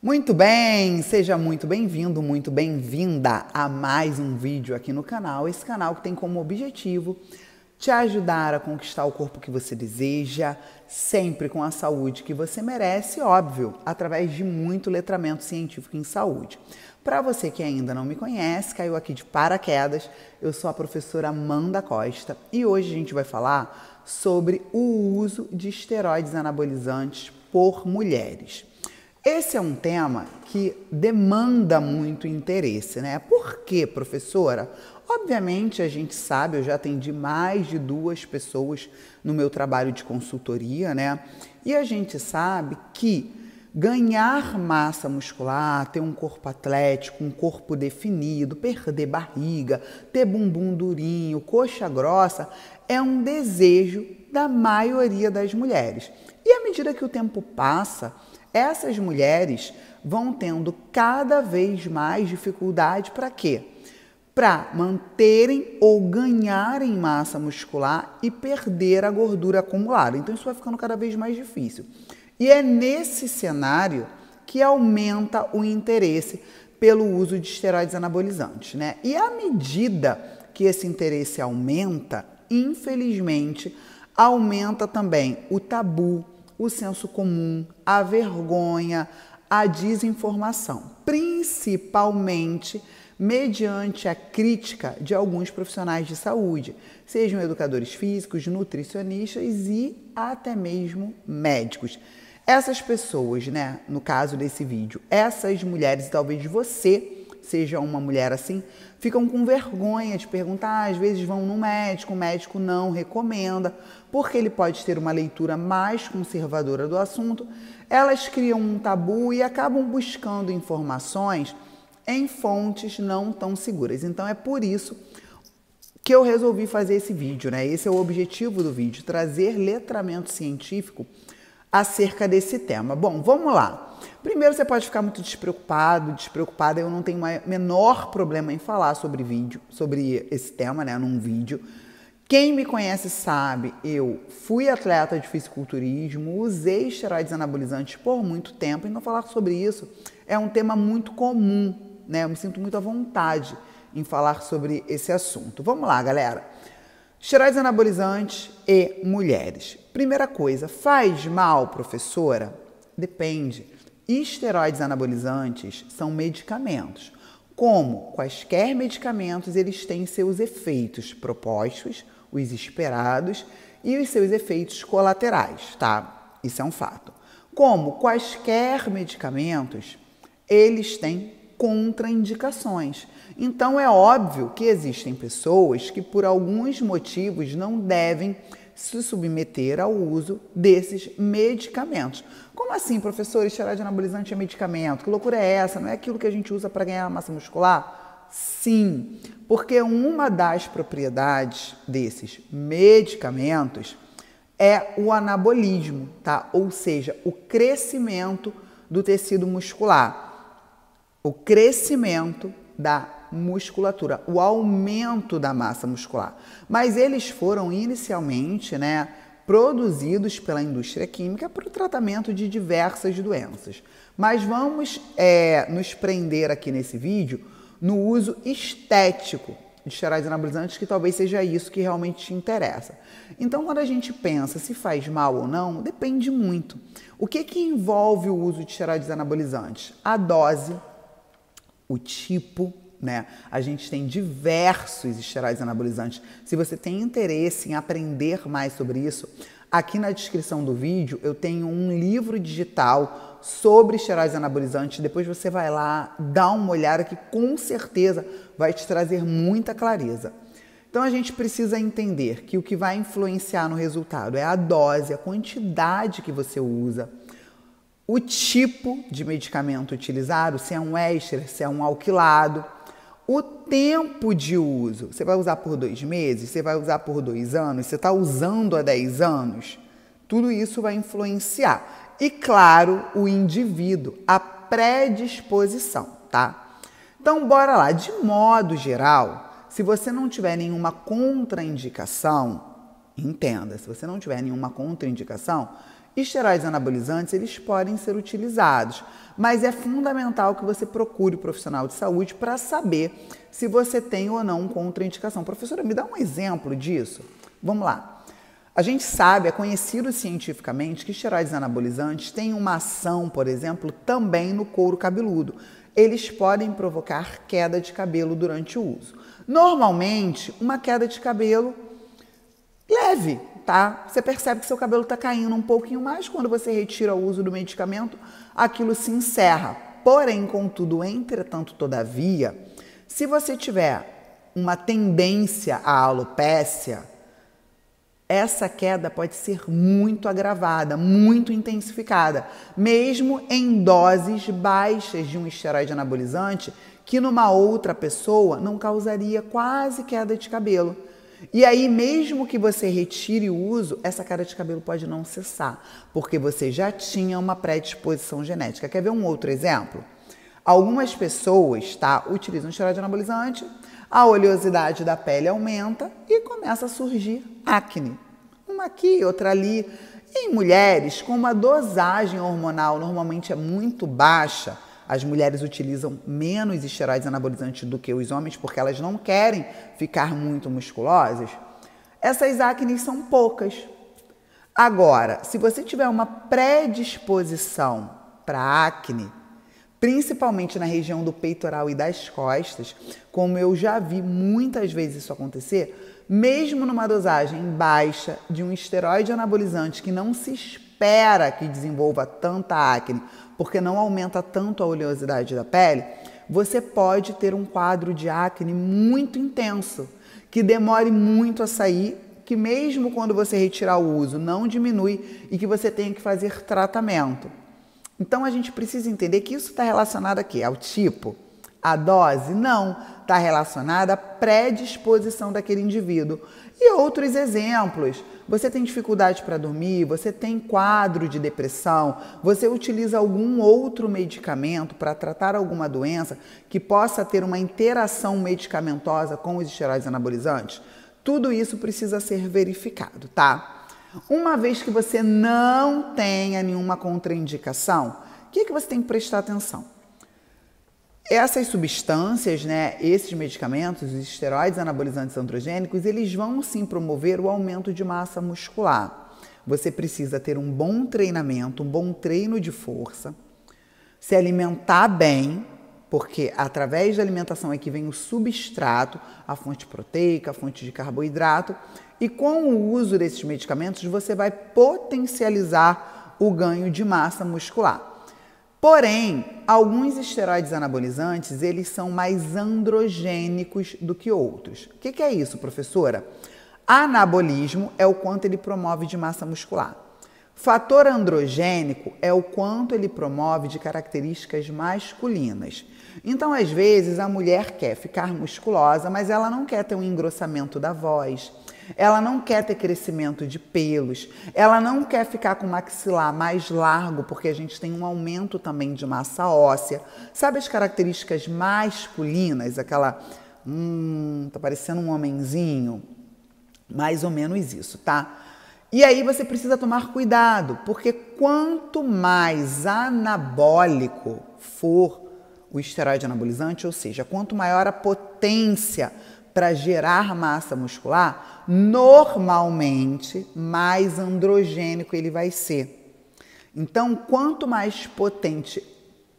Muito bem, seja muito bem-vindo, muito bem-vinda a mais um vídeo aqui no canal. Esse canal que tem como objetivo te ajudar a conquistar o corpo que você deseja, sempre com a saúde que você merece, óbvio, através de muito letramento científico em saúde. Para você que ainda não me conhece, caiu aqui de paraquedas, eu sou a professora Amanda Costa e hoje a gente vai falar sobre o uso de esteroides anabolizantes por mulheres. Esse é um tema que demanda muito interesse, né? Por quê, professora? Obviamente a gente sabe, eu já atendi mais de 2 pessoas no meu trabalho de consultoria, né? E a gente sabe que ganhar massa muscular, ter um corpo atlético, um corpo definido, perder barriga, ter bumbum durinho, coxa grossa, é um desejo da maioria das mulheres. E à medida que o tempo passa, essas mulheres vão tendo cada vez mais dificuldade para quê? Para manterem ou ganharem massa muscular e perder a gordura acumulada. Então isso vai ficando cada vez mais difícil. E é nesse cenário que aumenta o interesse pelo uso de esteroides anabolizantes, né? E à medida que esse interesse aumenta, infelizmente, aumenta também o tabu, o senso comum, a vergonha, a desinformação, principalmente mediante a crítica de alguns profissionais de saúde, sejam educadores físicos, nutricionistas e até mesmo médicos. Essas pessoas, né, no caso desse vídeo, essas mulheres, talvez você seja uma mulher assim, ficam com vergonha de perguntar, às vezes vão no médico, o médico não recomenda, porque ele pode ter uma leitura mais conservadora do assunto, elas criam um tabu e acabam buscando informações em fontes não tão seguras. Então é por isso que eu resolvi fazer esse vídeo, né? Esse é o objetivo do vídeo, trazer letramento científico acerca desse tema. Bom, vamos lá. Primeiro, você pode ficar muito despreocupada, eu não tenho o menor problema em falar sobre esse tema, né, num vídeo. Quem me conhece sabe, eu fui atleta de fisiculturismo, usei esteroides anabolizantes por muito tempo, então falar sobre isso é um tema muito comum, né, eu me sinto muito à vontade em falar sobre esse assunto. Vamos lá, galera. Esteroides anabolizantes e mulheres. Primeira coisa, faz mal, professora? Depende. Esteroides anabolizantes são medicamentos. Como quaisquer medicamentos, eles têm seus efeitos propostos, os esperados, e os seus efeitos colaterais, tá? Isso é um fato. Como quaisquer medicamentos, eles têm contraindicações. Então, é óbvio que existem pessoas que, por alguns motivos, não devem se submeter ao uso desses medicamentos. Como assim, professor? Esteroide anabolizante é medicamento? Que loucura é essa? Não é aquilo que a gente usa para ganhar massa muscular? Sim, porque uma das propriedades desses medicamentos é o anabolismo, tá? Ou seja, o crescimento do tecido muscular, o crescimento da musculatura, o aumento da massa muscular. Mas eles foram inicialmente, né, produzidos pela indústria química para o tratamento de diversas doenças. Mas vamos nos prender aqui nesse vídeo no uso estético de esteroides anabolizantes, que talvez seja isso que realmente te interessa. Então, quando a gente pensa se faz mal ou não, depende muito. O que envolve o uso de esteroides anabolizantes? A dose, o tipo, né? A gente tem diversos esteroides anabolizantes. Se você tem interesse em aprender mais sobre isso, aqui na descrição do vídeo eu tenho um livro digital sobre esteroides anabolizantes. Depois você vai lá, dá uma olhada que com certeza vai te trazer muita clareza. Então a gente precisa entender que o que vai influenciar no resultado é a dose, a quantidade que você usa, o tipo de medicamento utilizado, se é um éster, se é um alquilado, o tempo de uso. Você vai usar por 2 meses, você vai usar por 2 anos, você está usando há 10 anos. Tudo isso vai influenciar. E claro, o indivíduo, a predisposição, tá? Então, bora lá. De modo geral, se você não tiver nenhuma contraindicação, entenda, se você não tiver nenhuma contraindicação, Esteroides anabolizantes, eles podem ser utilizados, mas é fundamental que você procure o profissional de saúde para saber se você tem ou não contraindicação. Professora, me dá um exemplo disso? Vamos lá. A gente sabe, é conhecido cientificamente que esteroides anabolizantes têm uma ação, por exemplo, também no couro cabeludo. Eles podem provocar queda de cabelo durante o uso. Normalmente, uma queda de cabelo leve, tá? Você percebe que seu cabelo está caindo um pouquinho mais, quando você retira o uso do medicamento, aquilo se encerra. Porém, contudo, entretanto, todavia, se você tiver uma tendência à alopécia, essa queda pode ser muito agravada, muito intensificada, mesmo em doses baixas de um esteroide anabolizante, que numa outra pessoa não causaria quase queda de cabelo. E aí, mesmo que você retire o uso, essa queda de cabelo pode não cessar, porque você já tinha uma predisposição genética. Quer ver um outro exemplo? Algumas pessoas, tá, utilizam esteroide anabolizante, a oleosidade da pele aumenta e começa a surgir acne. Uma aqui, outra ali. Em mulheres com uma dosagem hormonal normalmente é muito baixa, as mulheres utilizam menos esteroides anabolizantes do que os homens porque elas não querem ficar muito musculosas, essas acnes são poucas. Agora, se você tiver uma predisposição para acne, principalmente na região do peitoral e das costas, como eu já vi muitas vezes isso acontecer, mesmo numa dosagem baixa de um esteroide anabolizante que não se espera que desenvolva tanta acne, porque não aumenta tanto a oleosidade da pele, você pode ter um quadro de acne muito intenso, que demore muito a sair, que mesmo quando você retirar o uso não diminui e que você tem que fazer tratamento. Então a gente precisa entender que isso está relacionado a quê? Ao tipo? A dose? Não, está relacionada à predisposição daquele indivíduo. E outros exemplos, você tem dificuldade para dormir, você tem quadro de depressão, você utiliza algum outro medicamento para tratar alguma doença que possa ter uma interação medicamentosa com os esteroides anabolizantes, tudo isso precisa ser verificado, tá? Uma vez que você não tenha nenhuma contraindicação, o que você tem que prestar atenção? Essas substâncias, né, esses medicamentos, os esteroides anabolizantes androgênicos, eles vão sim promover o aumento de massa muscular. Você precisa ter um bom treinamento, um bom treino de força, se alimentar bem, porque através da alimentação é que vem o substrato, a fonte proteica, a fonte de carboidrato, e com o uso desses medicamentos você vai potencializar o ganho de massa muscular. Porém, alguns esteroides anabolizantes, eles são mais androgênicos do que outros. O que é isso, professora? Anabolismo é o quanto ele promove de massa muscular. Fator androgênico é o quanto ele promove de características masculinas. Então, às vezes, a mulher quer ficar musculosa, mas ela não quer ter um engrossamento da voz, ela não quer ter crescimento de pelos, ela não quer ficar com o maxilar mais largo, porque a gente tem um aumento também de massa óssea. Sabe as características masculinas? Aquela, tá parecendo um homenzinho? Mais ou menos isso, tá? E aí você precisa tomar cuidado, porque quanto mais anabólico for o esteroide anabolizante, ou seja, quanto maior a potência para gerar massa muscular, normalmente mais androgênico ele vai ser. Então, quanto mais potente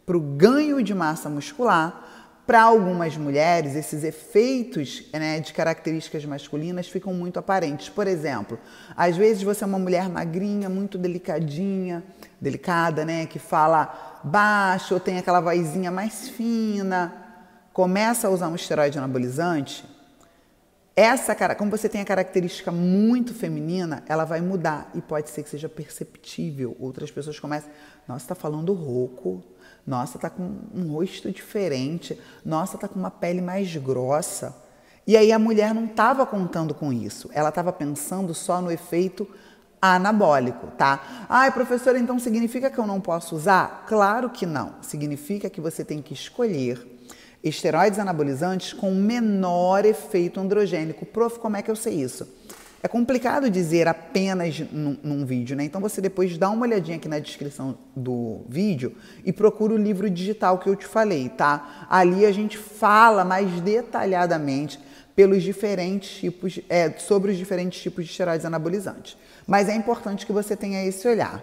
para o ganho de massa muscular, para algumas mulheres, esses efeitos, né, de características masculinas ficam muito aparentes. Por exemplo, às vezes você é uma mulher magrinha, muito delicada, né, que fala baixo ou tem aquela vozinha mais fina, começa a usar um esteroide anabolizante, como você tem a característica muito feminina, ela vai mudar e pode ser que seja perceptível. Outras pessoas começam, nossa, tá falando rouco, nossa, tá com um rosto diferente, nossa, tá com uma pele mais grossa. E aí a mulher não estava contando com isso, ela estava pensando só no efeito anabólico, tá? Ai, professora, então significa que eu não posso usar? Claro que não, significa que você tem que escolher esteroides anabolizantes com menor efeito androgênico. Prof, como é que eu sei isso? É complicado dizer apenas num vídeo, né? Então você depois dá uma olhadinha aqui na descrição do vídeo e procura o livro digital que eu te falei, tá? Ali a gente fala mais detalhadamente pelos diferentes tipos, sobre os diferentes tipos de esteroides anabolizantes. Mas é importante que você tenha esse olhar.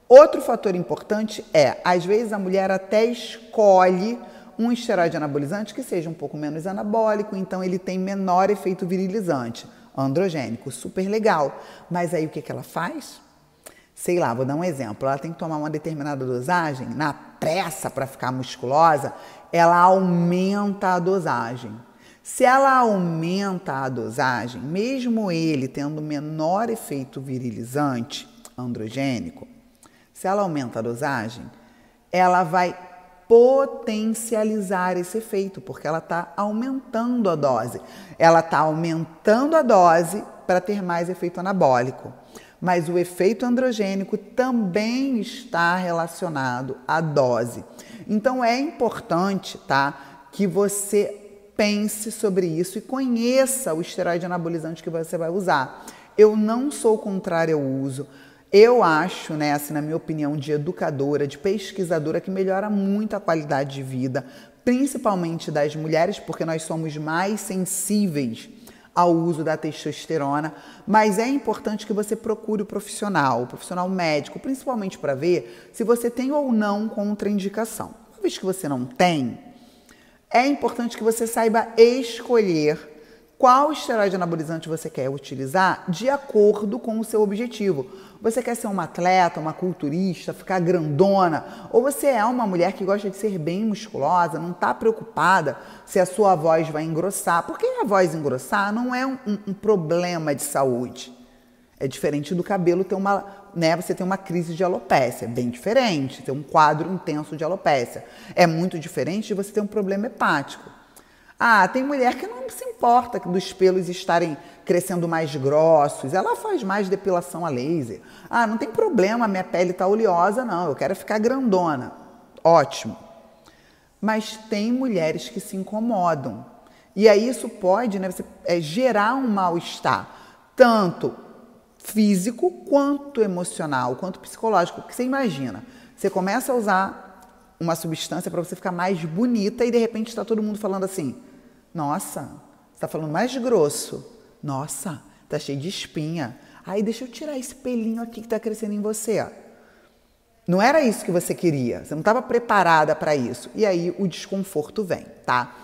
Outro fator importante às vezes a mulher até escolhe um esteroide anabolizante que seja um pouco menos anabólico, então ele tem menor efeito virilizante, androgênico, super legal. Mas aí o que ela faz? Sei lá, vou dar um exemplo. Ela tem que tomar uma determinada dosagem, na pressa para ficar musculosa, ela aumenta a dosagem. Se ela aumenta a dosagem, mesmo ele tendo menor efeito virilizante, androgênico, se ela aumenta a dosagem, ela vai potencializar esse efeito, porque ela está aumentando a dose. Ela está aumentando a dose para ter mais efeito anabólico. Mas o efeito androgênico também está relacionado à dose. Então é importante, tá, que você pense sobre isso e conheça o esteroide anabolizante que você vai usar. Eu não sou contrária ao uso. Eu acho, né, assim, na minha opinião, de educadora, de pesquisadora, que melhora muito a qualidade de vida, principalmente das mulheres, porque nós somos mais sensíveis ao uso da testosterona, mas é importante que você procure o profissional médico, principalmente para ver se você tem ou não contraindicação. Uma vez que você não tem, é importante que você saiba escolher qual esteroide anabolizante você quer utilizar de acordo com o seu objetivo. Você quer ser uma atleta, uma culturista, ficar grandona? Ou você é uma mulher que gosta de ser bem musculosa, não está preocupada se a sua voz vai engrossar? Porque a voz engrossar não é um problema de saúde. É diferente do cabelo ter você tem uma crise de alopécia, é bem diferente, ter um quadro intenso de alopécia. É muito diferente de você ter um problema hepático. Tem mulher que não se importa dos pelos estarem crescendo mais grossos, ela faz mais depilação a laser. Não tem problema, minha pele está oleosa, não, eu quero ficar grandona. Ótimo. Mas tem mulheres que se incomodam. E aí isso pode, gerar um mal-estar, tanto físico, quanto emocional, quanto psicológico. Porque você imagina, você começa a usar uma substância para você ficar mais bonita e de repente está todo mundo falando assim: nossa, você está falando mais grosso. Nossa, tá cheio de espinha. Deixa eu tirar esse pelinho aqui que está crescendo em você. Não era isso que você queria. Você não estava preparada para isso. E aí o desconforto vem, tá?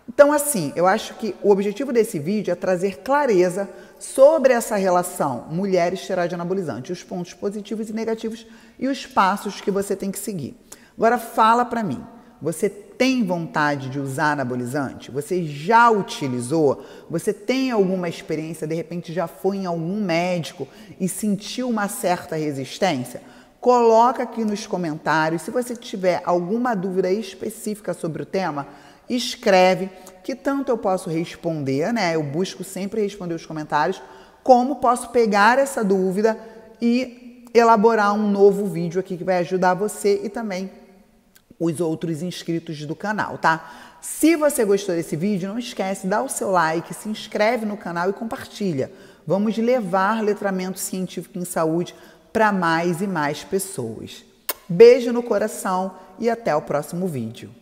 Então, assim, eu acho que o objetivo desse vídeo é trazer clareza sobre essa relação mulher e esteroide anabolizante, os pontos positivos e negativos e os passos que você tem que seguir. Agora, fala para mim. Você tem vontade de usar anabolizante? Você já utilizou? Você tem alguma experiência? De repente já foi em algum médico e sentiu uma certa resistência? Coloca aqui nos comentários. Se você tiver alguma dúvida específica sobre o tema, escreve, que tanto eu posso responder, né? Eu busco sempre responder os comentários, como posso pegar essa dúvida e elaborar um novo vídeo aqui que vai ajudar você e também os outros inscritos do canal, tá? Se você gostou desse vídeo, não esquece, dá o seu like, se inscreve no canal e compartilha. Vamos levar letramento científico em saúde para mais e mais pessoas. Beijo no coração e até o próximo vídeo.